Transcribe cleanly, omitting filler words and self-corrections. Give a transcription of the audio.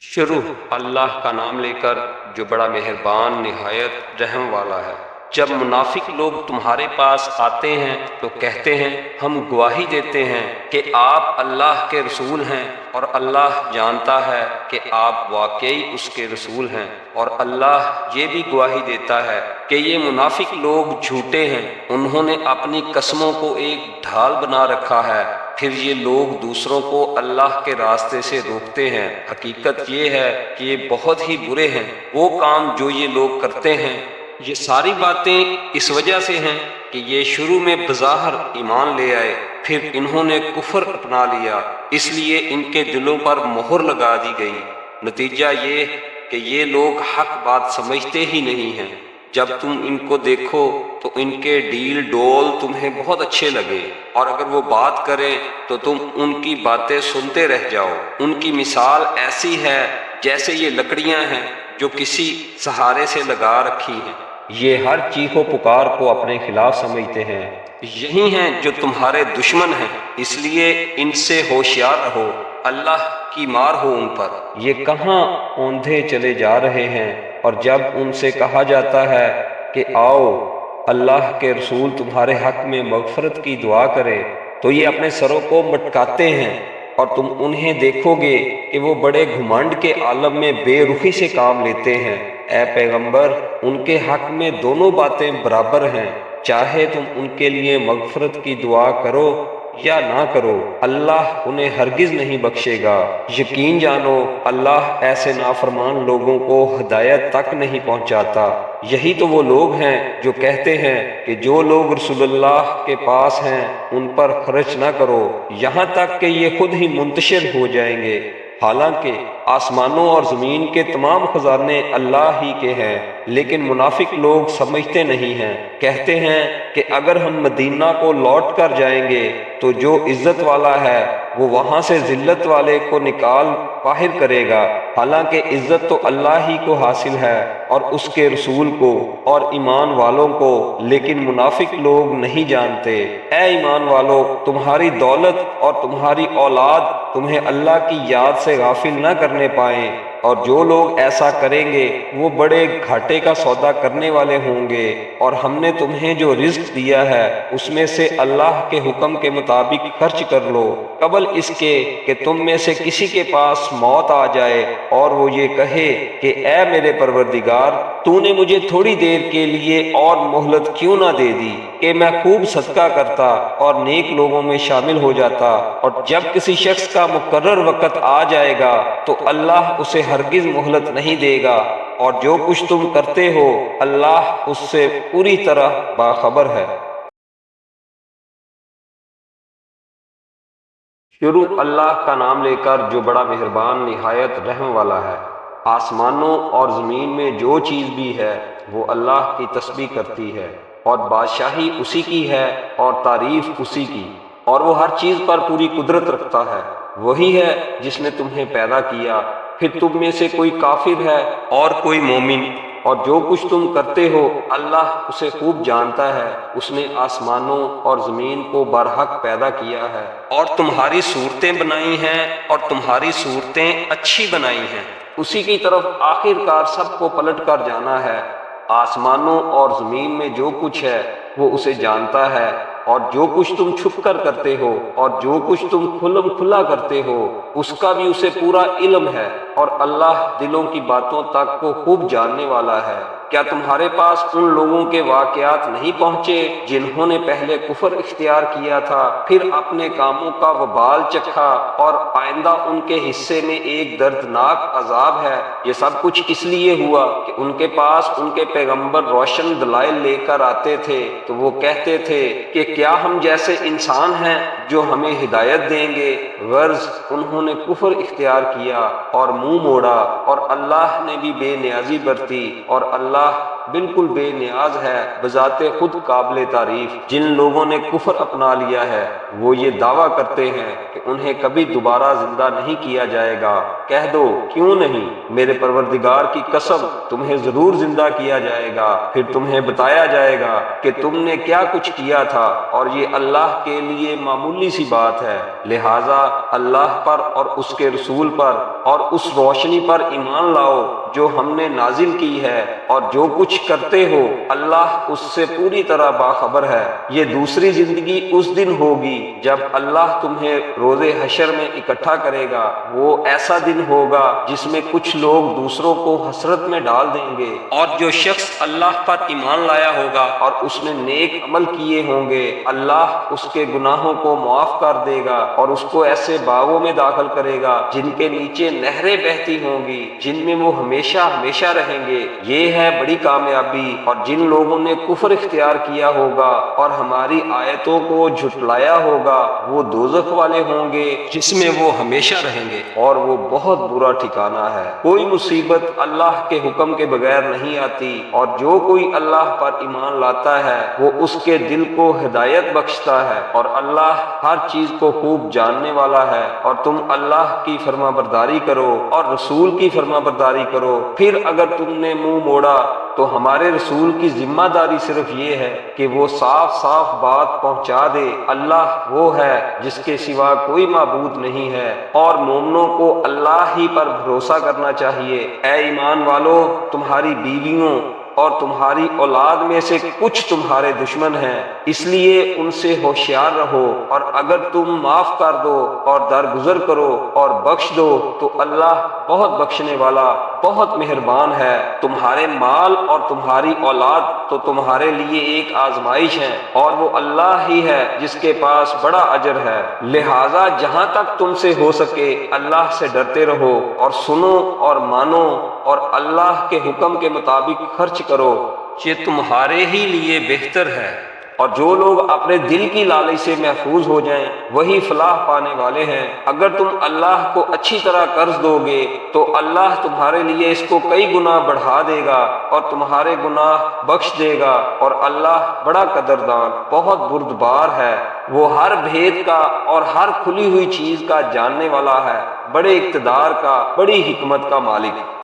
شروع اللہ کا نام لے کر جو بڑا مہربان نہایت رحم والا ہے۔ جب منافق لوگ تمہارے پاس آتے ہیں تو کہتے ہیں ہم گواہی دیتے ہیں کہ آپ اللہ کے رسول ہیں، اور اللہ جانتا ہے کہ آپ واقعی اس کے رسول ہیں، اور اللہ یہ بھی گواہی دیتا ہے کہ یہ منافق لوگ جھوٹے ہیں، انہوں نے اپنی قسموں کو ایک ڈھال بنا رکھا ہے، پھر یہ لوگ دوسروں کو اللہ کے راستے سے روکتے ہیں۔ حقیقت یہ ہے کہ یہ بہت ہی برے ہیں وہ کام جو یہ لوگ کرتے ہیں۔ یہ ساری باتیں اس وجہ سے ہیں کہ یہ شروع میں بظاہر ایمان لے آئے، پھر انہوں نے کفر اپنا لیا، اس لیے ان کے دلوں پر مہر لگا دی گئی۔ نتیجہ یہ کہ یہ لوگ حق بات سمجھتے ہی نہیں ہیں۔ جب تم ان کو دیکھو تو ان کے ڈیل ڈول تمہیں بہت اچھے لگے، اور اگر وہ بات کریں تو تم ان کی باتیں سنتے رہ جاؤ۔ ان کی مثال ایسی ہے جیسے یہ لکڑیاں ہیں جو کسی سہارے سے لگا رکھی ہیں، یہ ہر چیخ و پکار کو اپنے خلاف سمجھتے ہیں۔ یہی ہیں جو تمہارے دشمن ہیں، اس لیے ان سے ہوشیار رہو، اللہ کی مار ہو ان پر۔ یہ کہاں اوندھے چلے جا رہے ہیں، اور جب ان سے کہا جاتا ہے کہ آؤ اللہ کے رسول تمہارے حق میں مغفرت کی دعا کرے تو یہ اپنے سروں کو مٹکاتے ہیں، اور تم انہیں دیکھو گے کہ وہ بڑے گھمنڈ کے عالم میں بے رخی سے کام لیتے ہیں۔ اے پیغمبر، ان کے حق میں دونوں باتیں برابر ہیں، چاہے تم ان کے لیے مغفرت کی دعا کرو یا نہ کرو، اللہ انہیں ہرگز نہیں بخشے گا۔ یقین جانو اللہ ایسے نافرمان لوگوں کو ہدایت تک نہیں پہنچاتا۔ یہی تو وہ لوگ ہیں جو کہتے ہیں کہ جو لوگ رسول اللہ کے پاس ہیں ان پر خرچ نہ کرو یہاں تک کہ یہ خود ہی منتشر ہو جائیں گے، حالانکہ آسمانوں اور زمین کے تمام خزانے اللہ ہی کے ہیں، لیکن منافق لوگ سمجھتے نہیں ہیں۔ کہتے ہیں کہ اگر ہم مدینہ کو لوٹ کر جائیں گے تو جو عزت والا ہے وہ وہاں سے ذلت والے کو نکال باہر کرے گا، حالانکہ عزت تو اللہ ہی کو حاصل ہے اور اس کے رسول کو اور ایمان والوں کو، لیکن منافق لوگ نہیں جانتے۔ اے ایمان والو، تمہاری دولت اور تمہاری اولاد تمہیں اللہ کی یاد سے غافل نہ کرنے پائیں، اور جو لوگ ایسا کریں گے وہ بڑے گھاٹے کا سودا کرنے والے ہوں گے۔ اور ہم نے تمہیں جو رزق دیا ہے اس میں سے اللہ کے حکم کے مطابق خرچ کر لو، قبل اس کے کہ تم میں سے کسی کے پاس موت آ جائے اور وہ یہ کہے کہ اے میرے پروردگار، تو نے مجھے تھوڑی دیر کے لیے اور مہلت کیوں نہ دے دی کہ میں خوب صدقہ کرتا اور نیک لوگوں میں شامل ہو جاتا۔ اور جب کسی شخص کا مقرر وقت آ جائے گا تو اللہ اسے ہرگز مہلت نہیں دے گا، اور جو کچھ تم کرتے ہو اللہ اس سے پوری طرح باخبر ہے۔ شروع اللہ کا نام لے کر جو بڑا مہربان نہایت رحم والا ہے۔ آسمانوں اور زمین میں جو چیز بھی ہے وہ اللہ کی تسبیح کرتی ہے، اور بادشاہی اسی کی ہے اور تعریف اسی کی، اور وہ ہر چیز پر پوری قدرت رکھتا ہے۔ وہی ہے جس نے تمہیں پیدا کیا، پھر تم میں سے کوئی کافر ہے اور کوئی مومن، اور جو کچھ تم کرتے ہو اللہ اسے خوب جانتا ہے۔ اس نے آسمانوں اور زمین کو برحق پیدا کیا ہے، اور تمہاری صورتیں بنائی ہیں اور تمہاری صورتیں اچھی بنائی ہیں، اسی کی طرف آخر کار سب کو پلٹ کر جانا ہے۔ آسمانوں اور زمین میں جو کچھ ہے وہ اسے جانتا ہے، اور جو کچھ تم چھپ کر کرتے ہو اور جو کچھ تم کھلم کھلا کرتے ہو اس کا بھی اسے پورا علم ہے، اور اللہ دلوں کی باتوں تک کو خوب جاننے والا ہے۔ کیا تمہارے پاس ان لوگوں کے واقعات نہیں پہنچے جنہوں نے پہلے کفر اختیار کیا تھا، پھر اپنے کاموں کا وبال چکھا، اور آئندہ ان کے حصے میں ایک دردناک عذاب ہے؟ یہ سب کچھ اس لیے ہوا کہ ان کے پاس ان کے پیغمبر روشن دلائل لے کر آتے تھے تو وہ کہتے تھے کہ کیا ہم جیسے انسان ہیں جو ہمیں ہدایت دیں گے؟ غرض انہوں نے کفر اختیار کیا اور منہ موڑا، اور اللہ نے بھی بے نیازی برتی، اور اللہ بالکل بے نیاز ہے، بذات خود قابل تعریف۔ جن لوگوں نے کفر اپنا لیا ہے وہ یہ دعویٰ کرتے ہیں کہ انہیں کبھی دوبارہ زندہ نہیں کیا جائے گا، کہہ دو کیوں نہیں، میرے پروردگار کی قسم تمہیں ضرور زندہ کیا جائے گا، پھر تمہیں بتایا جائے گا کہ تم نے کیا کچھ کیا تھا، اور یہ اللہ کے لیے معمولی سی بات ہے۔ لہٰذا اللہ پر اور اس کے رسول پر اور اس روشنی پر ایمان لاؤ جو ہم نے نازل کی ہے، اور جو کچھ کرتے ہو اللہ اس سے پوری طرح باخبر ہے۔ یہ دوسری زندگی اس دن ہوگی جب اللہ تمہیں روز حشر میں اکٹھا کرے گا۔ وہ ایسا دن ہوگا جس میں کچھ لوگ دوسروں کو حسرت میں ڈال دیں گے، اور جو شخص اللہ پر ایمان لایا ہوگا اور اس نے نیک عمل کیے ہوں گے، اللہ اس کے گناہوں کو معاف کر دے گا اور اس کو ایسے باغوں میں داخل کرے گا جن کے نیچے نہریں بہتی ہوں گی، جن میں وہ ہمیشہ ہمیشہ رہیں گے۔ یہ ہے بڑی کامیابی۔ اور جن لوگوں نے کفر اختیار کیا ہوگا اور ہماری آیتوں کو جھٹلایا ہوگا، وہ دوزخ والے ہوں گے جس میں وہ ہمیشہ رہیں گے، اور وہ بہت برا ٹھکانہ ہے۔ کوئی مصیبت اللہ کے حکم کے بغیر نہیں آتی، اور جو کوئی اللہ پر ایمان لاتا ہے وہ اس کے دل کو ہدایت بخشتا ہے، اور اللہ ہر چیز کو خوب جاننے والا ہے۔ اور تم اللہ کی فرما برداری کرو اور رسول کی فرما برداری کرو، پھر اگر تم نے منہ موڑا تو ہمارے رسول کی ذمہ داری صرف یہ ہے کہ وہ صاف صاف بات پہنچا دے۔ اللہ وہ ہے جس کے سوا کوئی معبود نہیں ہے، اور مومنوں کو اللہ ہی پر بھروسہ کرنا چاہیے۔ اے ایمان والو، تمہاری بیویوں اور تمہاری اولاد میں سے کچھ تمہارے دشمن ہیں، اس لیے ان سے ہوشیار رہو، اور اگر تم معاف کر دو اور درگزر کرو اور بخش دو تو اللہ بہت بخشنے والا بہت مہربان ہے۔ تمہارے مال اور تمہاری اولاد تو تمہارے لیے ایک آزمائش ہے، اور وہ اللہ ہی ہے جس کے پاس بڑا اجر ہے۔ لہٰذا جہاں تک تم سے ہو سکے اللہ سے ڈرتے رہو، اور سنو اور مانو، اور اللہ کے حکم کے مطابق خرچ کرو، یہ تمہارے ہی لیے بہتر ہے۔ اور جو لوگ اپنے دل کی لالچ سے محفوظ ہو جائیں وہی فلاح پانے والے ہیں۔ اگر تم اللہ کو اچھی طرح قرض دو گے تو اللہ تمہارے لیے اس کو کئی گنا بڑھا دے گا اور تمہارے گناہ بخش دے گا، اور اللہ بڑا قدردان بہت بردبار ہے۔ وہ ہر بھید کا اور ہر کھلی ہوئی چیز کا جاننے والا ہے، بڑے اقتدار کا، بڑی حکمت کا مالک۔